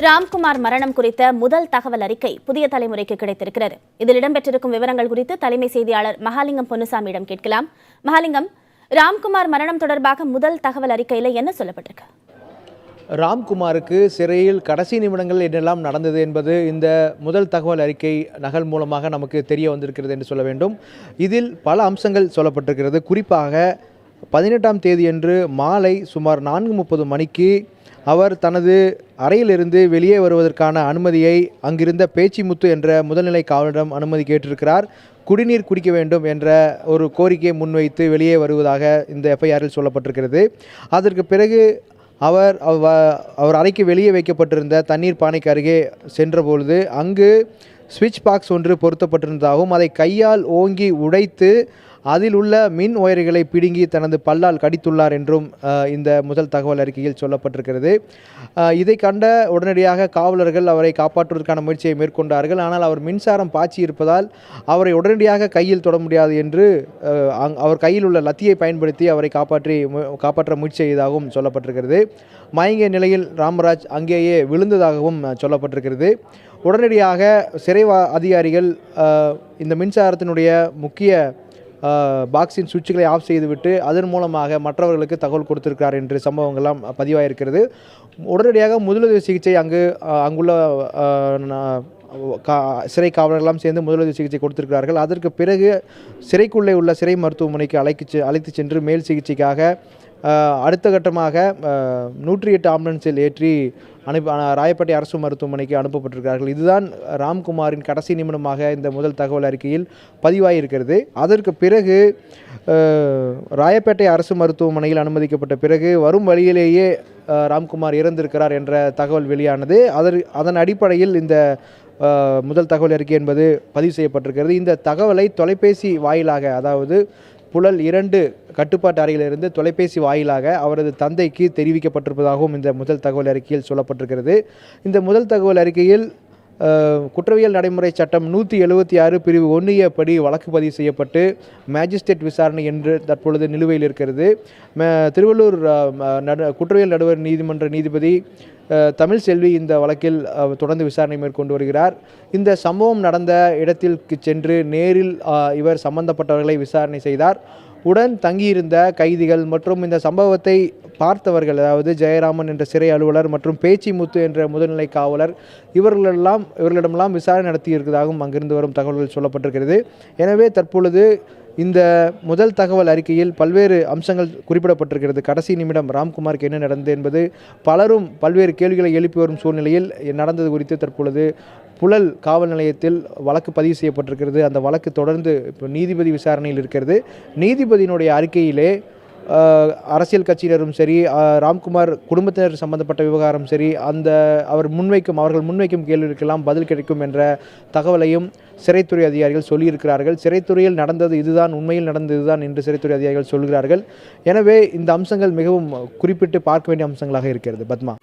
ராம்குமார் மரணம் குறித்த முதல் தகவல் அறிக்கை புதிய தலைமுறைக்கு கிடைத்திருக்கிறது. இதில் இடம்பெற்றிருக்கும் விவரங்கள் குறித்து தலைமை செய்தியாளர் மகாலிங்கம் பொன்னுசாமியிடம் கேட்கலாம். மகாலிங்கம், ராம்குமார் மரணம் தொடர்பாக முதல் தகவல் அறிக்கையில் என்ன சொல்லப்பட்டிருக்கு? ராம்குமாருக்கு சிறையில் கடைசி நிமிடங்கள் என்னெல்லாம் நடந்தது என்பது இந்த முதல் தகவல் அறிக்கை நகல் மூலமாக நமக்கு தெரிய வந்திருக்கிறது என்று சொல்ல வேண்டும். இதில் பல அம்சங்கள் சொல்லப்பட்டிருக்கிறது. குறிப்பாக 18ஆம் தேதியன்று மாலை சுமார் 4:30 மணிக்கு அவர் தனது அறையிலிருந்து வெளியே வருவதற்கான அனுமதியை அங்கிருந்த பேச்சிமுத்து என்ற முதல்நிலை காவலரிடம் அனுமதி கேட்டிருக்கிறார். குடிநீர் குடிக்க வேண்டும் என்ற ஒரு கோரிக்கையை முன்வைத்து வெளியே வருவதாக இந்த எஃப்ஐஆரில் சொல்லப்பட்டிருக்கிறது. அதற்கு பிறகு அவர் அறைக்கு வெளியே வைக்கப்பட்டிருந்த தண்ணீர் பானைக்கு அருகே சென்றபொழுது அங்கு ஸ்விட்ச் பாக்ஸ் ஒன்று பொருத்தப்பட்டிருந்ததாகவும் அதை கையால் ஓங்கி உடைத்து அதில் உள்ள மின் ஒயர்களை பிடுங்கி தனது பல்லால் கடித்துள்ளார் என்றும் இந்த முதல் தகவல் அறிக்கையில் சொல்லப்பட்டிருக்கிறது. இதை கண்ட உடனடியாக காவலர்கள் அவரை காப்பாற்றுவதற்கான முயற்சியை மேற்கொண்டார்கள். ஆனால் அவர் மின்சாரம் பாய்ச்சி இருப்பதால் அவரை உடனடியாக கையில் தொட முடியாது என்று அவர் கையில் உள்ள லத்தியை பயன்படுத்தி அவரை காப்பாற்ற முயற்சி செய்ததாகவும் சொல்லப்பட்டிருக்கிறது. மயங்கிய நிலையில் ராமராஜ் அங்கேயே விழுந்ததாகவும் சொல்லப்பட்டிருக்கிறது. உடனடியாக சிறை அதிகாரிகள் இந்த மின்சாரத்தினுடைய முக்கிய பாக்ஸின் சுவிட்சுகளை ஆஃப் செய்துவிட்டு அதன் மூலமாக மற்றவர்களுக்கு தகவல் கொடுத்திருக்கிறார் என்று சம்பவங்கள்லாம் பதிவாயிருக்கிறது. உடனடியாக முதலுதவி சிகிச்சை அங்குள்ள சிறை காவலர்களெல்லாம் சேர்ந்து முதலுதவி சிகிச்சை கொடுத்திருக்கிறார்கள். அதற்கு பிறகு சிறைக்குள்ளே உள்ள சிறை மருத்துவமனைக்கு அழைத்து சென்று மேல் சிகிச்சைக்காக அடுத்த கட்டமாக 108 ஆம்புலன்ஸில் ஏற்றி ராயப்பேட்டை அரசு மருத்துவமனைக்கு அனுப்பப்பட்டிருக்கிறார்கள். இதுதான் ராம்குமாரின் கடைசி நிமிடமாக இந்த முதல் தகவல் அறிக்கையில் பதிவாகியிருக்கிறது. அதற்கு பிறகு ராயப்பேட்டை அரசு மருத்துவமனையில் அனுமதிக்கப்பட்ட பிறகு வரும் வழியிலேயே ராம்குமார் இறந்திருக்கிறார் என்ற தகவல் வெளியானது. அதன் அடிப்படையில் இந்த முதல் தகவல் அறிக்கை என்பது பதிவு செய்யப்பட்டிருக்கிறது. இந்த தகவலை தொலைபேசி வாயிலாக, அதாவது புழல் 2 கட்டுப்பாட்டு அறையிலிருந்து தொலைபேசி வாயிலாக அவரது தந்தைக்கு தெரிவிக்கப்பட்டிருப்பதாகவும் இந்த முதல் தகவல் அறிக்கையில் சொல்லப்பட்டிருக்கிறது. இந்த முதல் தகவல் அறிக்கையில் குற்றவியல் நடைமுறை சட்டம் 176 பிரிவு 1A படி வழக்கு பதிவு செய்யப்பட்டு மேஜிஸ்ட்ரேட் விசாரணை என்று தற்பொழுது நிலுவையில் இருக்கிறது. திருவள்ளூர் குற்றவியல் நடுவர் நீதிமன்ற நீதிபதி தமிழ்செல்வி இந்த வழக்கில் தொடர்ந்து விசாரணை மேற்கொண்டு வருகிறார். இந்த சம்பவம் நடந்த இடத்திற்கு சென்று நேரில் இவர் சம்பந்தப்பட்டவர்களை விசாரணை செய்தார். உடன் தங்கியிருந்த கைதிகள் மற்றும் இந்த சம்பவத்தை பார்த்தவர்கள், அதாவது ஜெயராமன் என்ற சிறை அலுவலர் மற்றும் பேச்சிமுத்து என்ற முதல்நிலை காவலர், இவர்களிடமெல்லாம் விசாரணை நடத்தியிருப்பதாகவும் அங்கிருந்து வரும் தகவல்கள் சொல்லப்பட்டிருக்கிறது. எனவே தற்பொழுது இந்த முதல் தகவல் அறிக்கையில் பல்வேறு அம்சங்கள் குறிப்பிடப்பட்டிருக்கிறது. கடைசி நிமிடம் ராம்குமாருக்கு என்ன நடந்தது என்பது பலரும் பல்வேறு கேள்விகளை எழுப்பி வரும் சூழ்நிலையில் நடந்தது குறித்து தற்பொழுது புழல் காவல் நிலையத்தில் வழக்கு பதிவு செய்யப்பட்டிருக்கிறது. அந்த வழக்கு தொடர்ந்து இப்போ நீதிபதி விசாரணையில் இருக்கிறது. நீதிபதியினுடைய அறிக்கையிலே அரசியல் கட்சியினரும் சரி, ராம்குமார் குடும்பத்தினர் சம்பந்தப்பட்ட விவகாரம் சரி, அவர்கள் முன்வைக்கும் கேள்விகளுக்கெல்லாம் பதில் கிடைக்கும் என்ற தகவலையும் சிறைத்துறை அதிகாரிகள் சொல்லியிருக்கிறார்கள். சிறைத்துறையில் நடந்தது இதுதான், உண்மையில் நடந்தது இதுதான் என்று சிறைத்துறை அதிகாரிகள் சொல்கிறார்கள். எனவே இந்த அம்சங்கள் மிகவும் குறிப்பிட்டு பார்க்க வேண்டிய அம்சங்களாக இருக்கிறது. பத்மா.